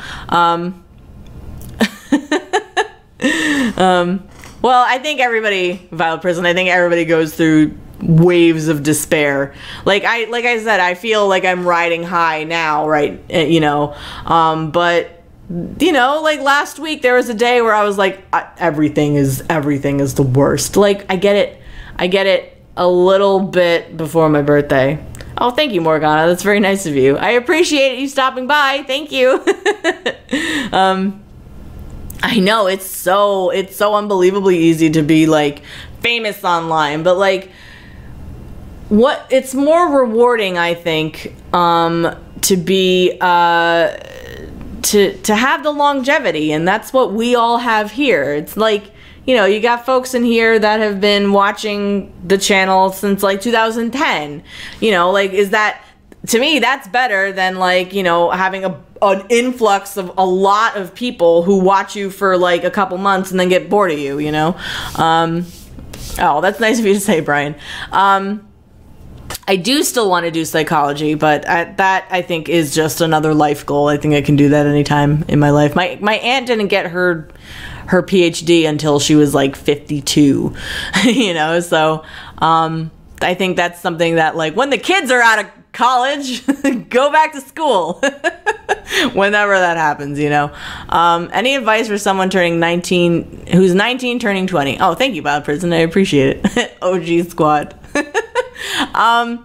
Well, I think everybody, Vile Prison, I think everybody goes through waves of despair. Like I said, I feel like I'm riding high now, right? You know, but you know, like last week there was a day where I was like, everything is the worst. Like, I get it a little bit before my birthday. Oh, thank you, Morgana. That's very nice of you. I appreciate you stopping by. Thank you. I know it's so unbelievably easy to be like famous online, but like, it's more rewarding, I think, to be to have the longevity, and that's what we all have here. It's like, you know, you got folks in here that have been watching the channel since like 2010. You know, like, is that to me, that's better than like, you know, having an influx of a lot of people who watch you for like a couple months and then get bored of you, you know? Oh, that's nice of you to say, Brian. I do still want to do psychology, but that I think is just another life goal. I think I can do that anytime in my life. My aunt didn't get her PhD until she was like 52, you know? So, I think that's something that like when the kids are out of college, go back to school. Whenever that happens, you know. Any advice for someone turning 19, who's 19 turning 20? Oh, thank you, Bob Prison. I appreciate it. OG squad. I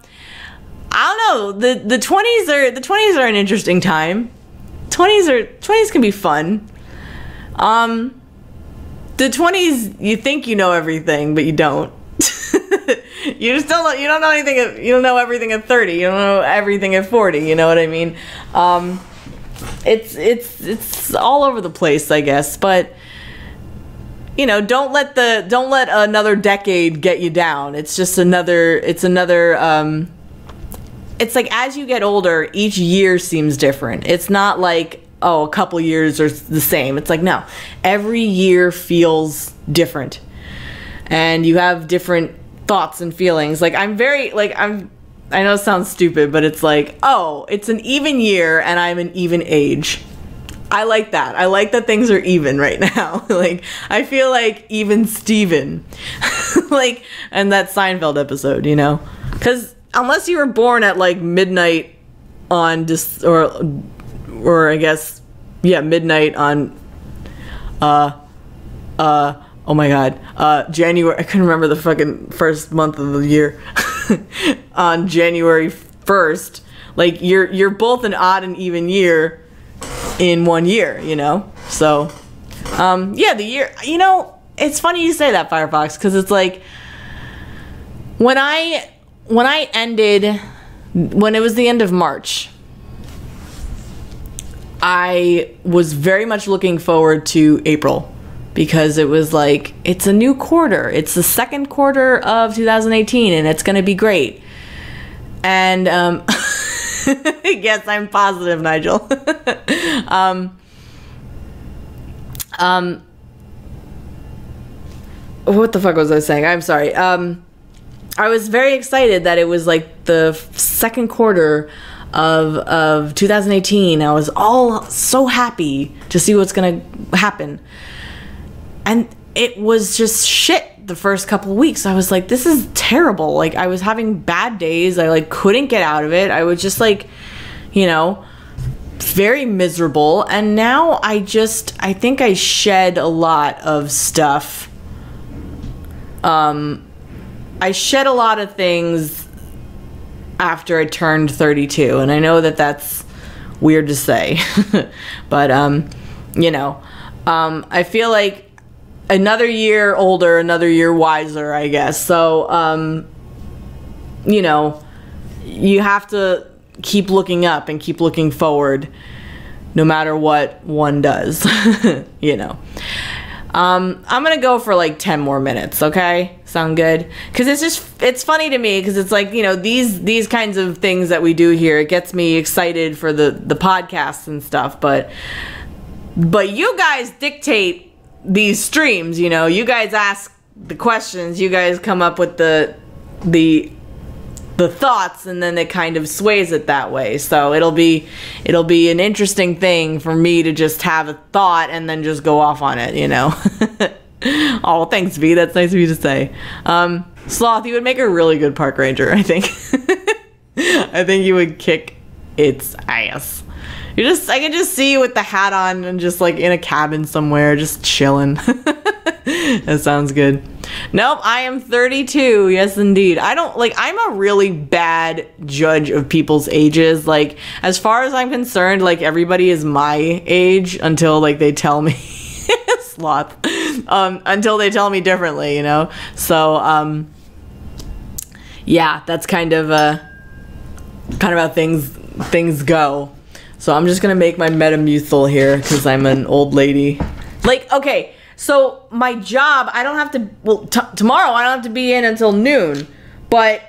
don't know. The 20s are an interesting time. 20s can be fun. The 20s, you think you know everything, but you don't. You just don't. You don't know anything. You don't know everything at 30. You don't know everything at 40. You know what I mean? It's all over the place, I guess. But you know, don't let another decade get you down. It's just another. It's like as you get older, each year seems different. It's not like, oh, a couple years are the same. It's like, no, every year feels different, and you have different thoughts and feelings. Like I know it sounds stupid, but it's like, oh, it's an even year and I'm an even age. I like that. I like that things are even right now. Like I feel like even Steven. Like, and that Seinfeld episode, you know? Because unless you were born at like midnight on or I guess, yeah, midnight on oh my god, January, I couldn't remember the fucking first month of the year. On January 1st, like you're both an odd and even year in 1 year, you know? So, yeah, the year, you know, it's funny you say that, Firefox, because it's like, when it was the end of March, I was very much looking forward to April. Because it was like, it's a new quarter. It's the second quarter of 2018, and it's going to be great. And, yes, I'm positive, Nigel. What the fuck was I saying? I'm sorry. I was very excited that it was like the second quarter of 2018. I was all so happy to see what's going to happen. And it was just shit the first couple of weeks. I was like, this is terrible. Like, I was having bad days. I, like, couldn't get out of it. I was just, like, you know, very miserable. And now I think I shed a lot of stuff. I shed a lot of things after I turned 32. And I know that that's weird to say. But, you know, I feel like another year older, another year wiser, I guess. So, you know, you have to keep looking up and keep looking forward no matter what one does, you know. I'm going to go for like 10 more minutes, okay? Sound good? Because it's funny to me because it's like, you know, these kinds of things that we do here, it gets me excited for the podcasts and stuff, but you guys dictate these streams, you know. You guys ask the questions, you guys come up with the thoughts, and then it kind of sways it that way. So it'll be an interesting thing for me to just have a thought and then just go off on it, you know. Oh, thanks, V. That's nice of you to say. Sloth, you would make a really good park ranger, I think. I think you would kick its ass. I can just see you with the hat on and just like in a cabin somewhere, just chilling. That sounds good. Nope, I am 32. Yes, indeed. I'm a really bad judge of people's ages. Like, as far as I'm concerned, like, everybody is my age until, like, they tell me. Sloth. Until they tell me differently, you know? So, yeah, that's kind of how things go. So I'm just gonna make my Metamucil here because I'm an old lady. Like, okay, so my job, I don't have to, well, tomorrow I don't have to be in until noon, but,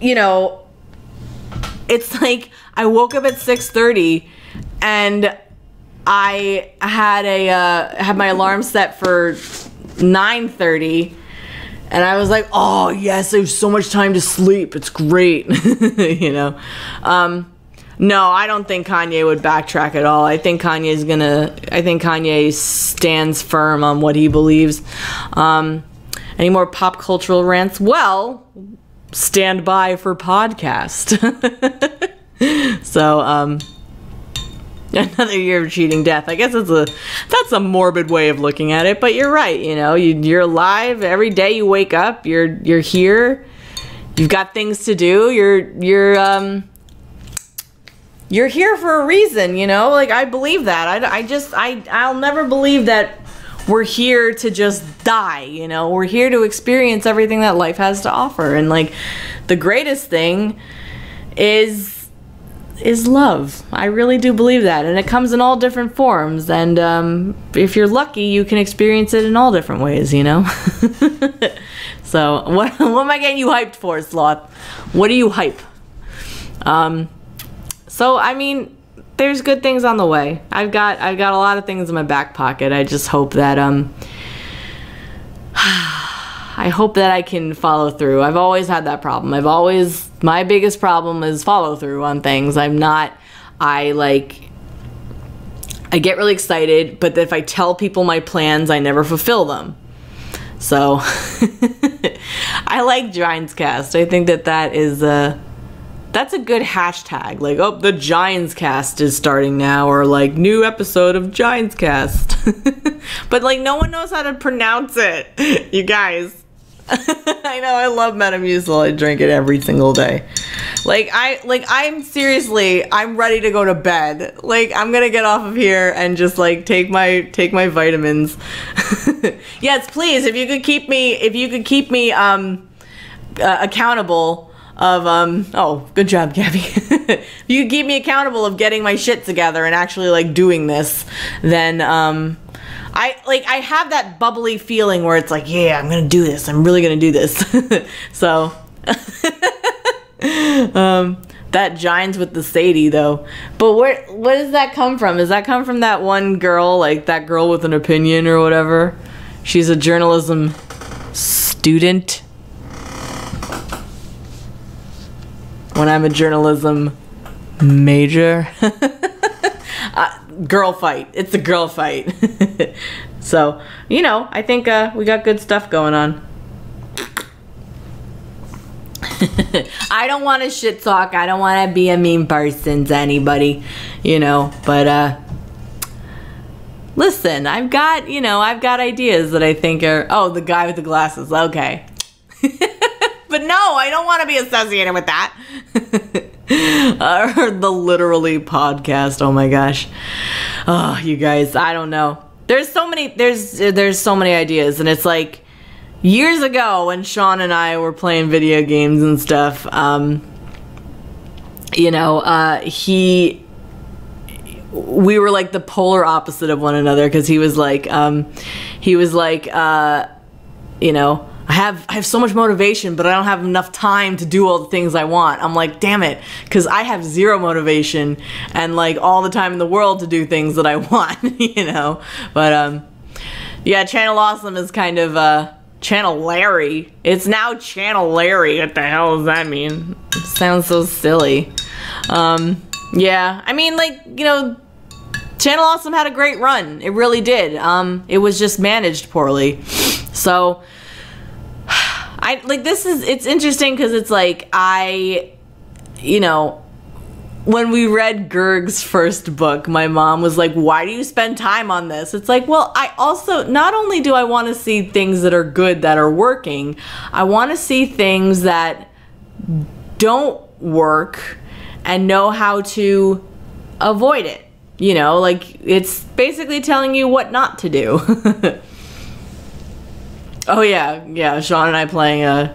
you know, it's like I woke up at 6:30 and I had my alarm set for 9:30, and I was like, oh yes, there's so much time to sleep. It's great. You know. No, I don't think Kanye would backtrack at all. I think Kanye stands firm on what he believes. Any more pop cultural rants? Well, stand by for podcast. So, another year of cheating death. I guess that's a morbid way of looking at it, but you're right. You know, you're alive every day. You wake up. You're here. You've got things to do. You're here for a reason. You know, like I believe that. I'll never believe that we're here to just die. You know, we're here to experience everything that life has to offer, and like the greatest thing is love. I really do believe that, and it comes in all different forms, and if you're lucky you can experience it in all different ways, you know. So what am I getting you hyped for, Sloth? What are you hype? So I mean, there's good things on the way. I've got a lot of things in my back pocket. I just hope that I hope that I can follow through. I've always had that problem. My biggest problem is follow through on things. I get really excited, but if I tell people my plans, I never fulfill them. So I like Giants Cast. I think that's a good hashtag. Like, oh, the Giants Cast is starting now, or like new episode of Giants Cast. But like no one knows how to pronounce it. You guys. I know, I love Metamucil. I drink it every single day. I'm ready to go to bed. Like, I'm gonna get off of here and just like take my vitamins. Yes, please, if you could keep me accountable of oh, good job, Gabby. If you could keep me accountable of getting my shit together and actually like doing this, then I have that bubbly feeling where it's like, yeah, I'm gonna do this. I'm really gonna do this. So, that Giants with the Sadie though. But where does that come from? Does that come from that one girl, like that girl with an opinion or whatever? She's a journalism student. When I'm a journalism major. Girl fight. It's a girl fight. So, you know, I think we got good stuff going on. I don't want to shit talk. I don't want to be a mean person to anybody, you know, but listen, I've got ideas that I think are, oh, the guy with the glasses. Okay. But no, I don't want to be associated with that. Or the literally podcast. Oh my gosh. Oh, you guys, I don't know. There's so many ideas, and it's like years ago when Sean and I were playing video games and stuff, you know, we were like the polar opposite of one another, because he was like, you know, I have so much motivation, but I don't have enough time to do all the things I want. I'm like, damn it, because I have zero motivation and like all the time in the world to do things that I want, you know. But yeah, Channel Awesome is kind of Channel Larry. It's now Channel Larry. What the hell does that mean? It sounds so silly. Yeah, I mean, like, you know, Channel Awesome had a great run. It really did. It was just managed poorly. So it's interesting because it's like, you know, when we read Gerg's first book, my mom was like, why do you spend time on this? It's like, well, I also, not only do I want to see things that are good, that are working, I want to see things that don't work and know how to avoid it. You know, like, it's basically telling you what not to do. Oh yeah, Sean and I playing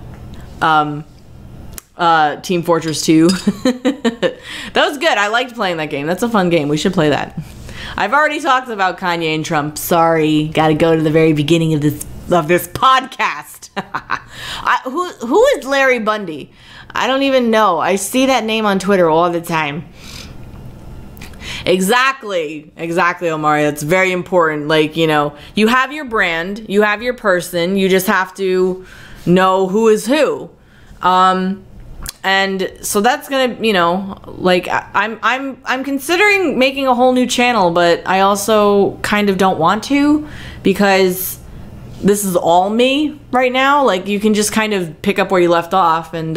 Team Fortress 2. That was good. I liked playing that game. That's a fun game. We should play that. I've already talked about Kanye and Trump. Sorry, gotta go to the very beginning of this of this podcast. Who is Larry Bundy? I don't even know. I see that name on Twitter all the time. Exactly, Omari. That's very important. Like, you know, you have your brand, you have your person, you just have to know who is who. And so that's gonna, you know, like I'm considering making a whole new channel, but I also kind of don't want to, because this is all me right now. Like, you can just kind of pick up where you left off, and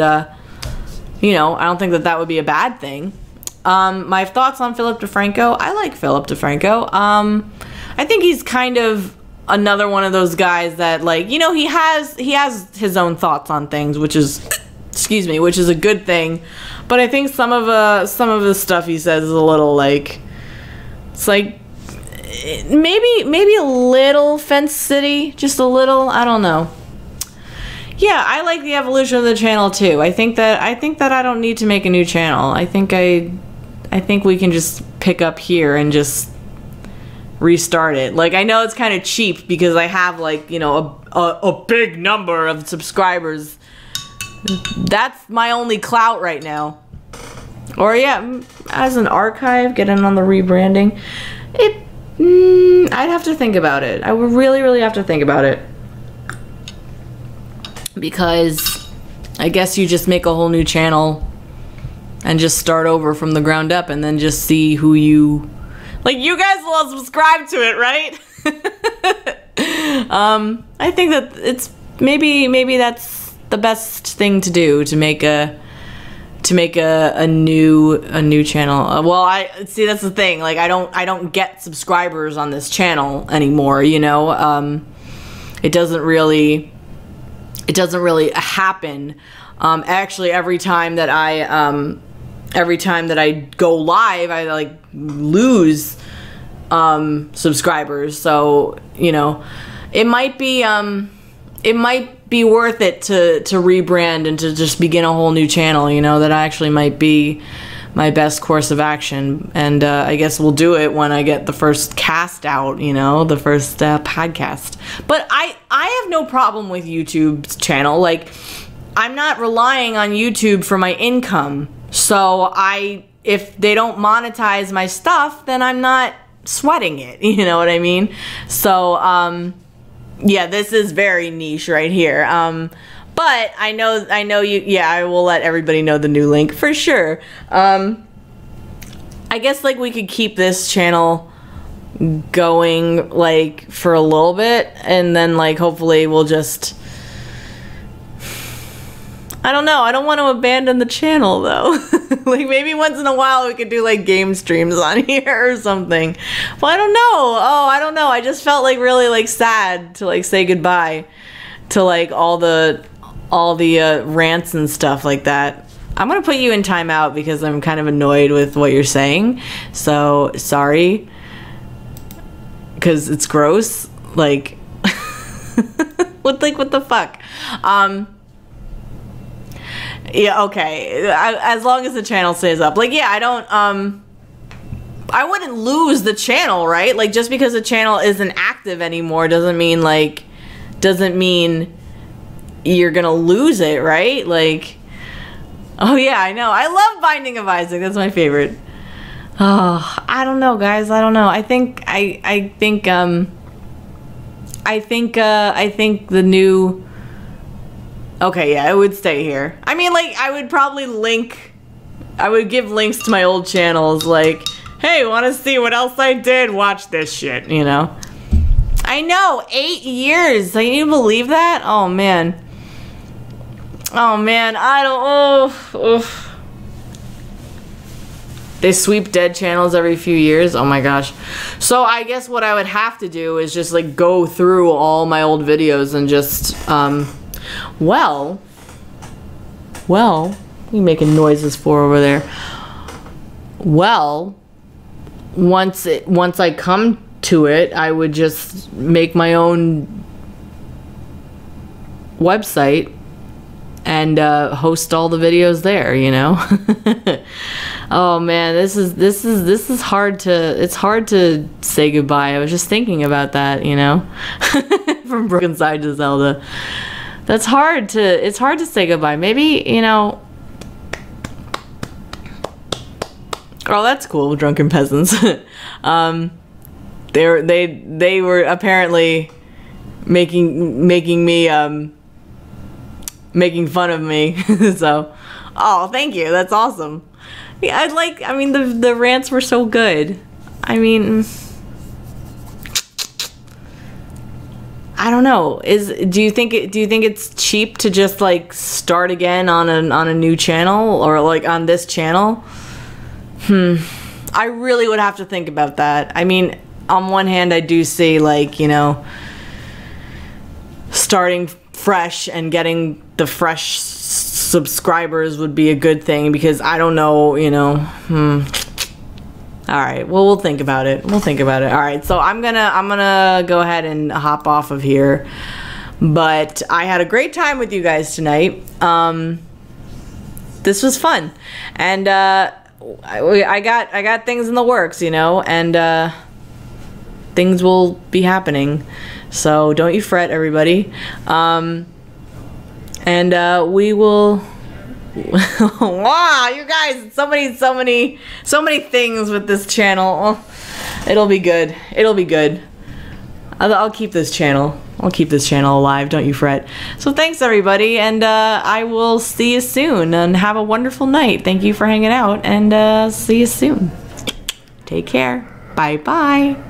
you know, I don't think that would be a bad thing. My thoughts on Philip DeFranco. I like Philip DeFranco. I think he's kind of another one of those guys that, like, you know, he has his own thoughts on things, which is, excuse me, which is a good thing. But I think some of the stuff he says is a little, like, it's like maybe a little Fence City, just a little. I don't know. Yeah, I like the evolution of the channel too. I think that I don't need to make a new channel. I think we can just pick up here and just restart it. Like, I know it's kind of cheap because I have, like, you know, a big number of subscribers. That's my only clout right now. Or yeah, as an archive, get in on the rebranding. I'd have to think about it. I would really have to think about it. Because I guess you just make a whole new channel and just start over from the ground up, and then just see who you... Like, you guys will subscribe to it, right? I think that it's... Maybe that's the best thing to do, to make a new channel. Well, I see, that's the thing. Like, I don't get subscribers on this channel anymore, you know? It doesn't really happen. Actually, every time that I go live, I, like, lose subscribers. So, you know, it might be worth it to rebrand and to just begin a whole new channel. You know, that actually might be my best course of action. And I guess we'll do it when I get the first cast out, you know, the first podcast. But I have no problem with YouTube's channel. Like, I'm not relying on YouTube for my income. So if they don't monetize my stuff, then I'm not sweating it. You know what I mean? So, yeah, this is very niche right here. But I know you, yeah, I will let everybody know the new link for sure. I guess, like, we could keep this channel going, like, for a little bit, and then, like, hopefully we'll just... I don't know. I don't want to abandon the channel, though. Like, maybe once in a while we could do, like, game streams on here or something. Well, I don't know. Oh, I don't know. I just felt, like, really, like, sad to, like, say goodbye to, like, all the rants and stuff like that. I'm gonna put you in timeout because I'm kind of annoyed with what you're saying. So, sorry. Because it's gross. Like, what the fuck? Yeah, okay. As long as the channel stays up. Like, yeah, I wouldn't lose the channel, right? Like, just because the channel isn't active anymore doesn't mean you're gonna lose it, right? Like, oh yeah, I know. I love Binding of Isaac. That's my favorite. Oh, I don't know, guys. I don't know. I think the new... Okay, yeah, it would stay here. I mean, like, I would probably give links to my old channels, like, hey, wanna see what else I did? Watch this shit, you know? I know, 8 years. Can you believe that? Oh, man. Oh, man, I don't... They sweep dead channels every few years. Oh my gosh. So I guess what I would have to do is just, like, go through all my old videos and just, well, what are you making noises for over there? Well, once I come to it, I would just make my own website and host all the videos there, you know? Oh man, this is hard to, it's hard to say goodbye. I was just thinking about that, you know? From Broken Side to Zelda. That's hard to, it's hard to say goodbye. Maybe, you know, oh, that's cool, Drunken Peasants. They were apparently making me, making fun of me. So, oh, thank you, that's awesome. Yeah, I mean, the rants were so good. I mean, I don't know. Do you think it's cheap to just like start again on a new channel, or like on this channel? I really would have to think about that. I mean, on one hand, I do see, like, you know, starting fresh and getting the fresh subscribers would be a good thing, because I don't know, you know. All right, well, we'll think about it. We'll think about it. All right, so I'm gonna go ahead and hop off of here. But I had a great time with you guys tonight. This was fun, and I got things in the works, you know, and things will be happening. So don't you fret, everybody. And we will. Wow, you guys, so many things with this channel. It'll be good. It'll be good. I'll keep this channel. I'll keep this channel alive. Don't you fret. So thanks, everybody, and I will see you soon. And have a wonderful night. Thank you for hanging out, and see you soon. Take care. Bye bye.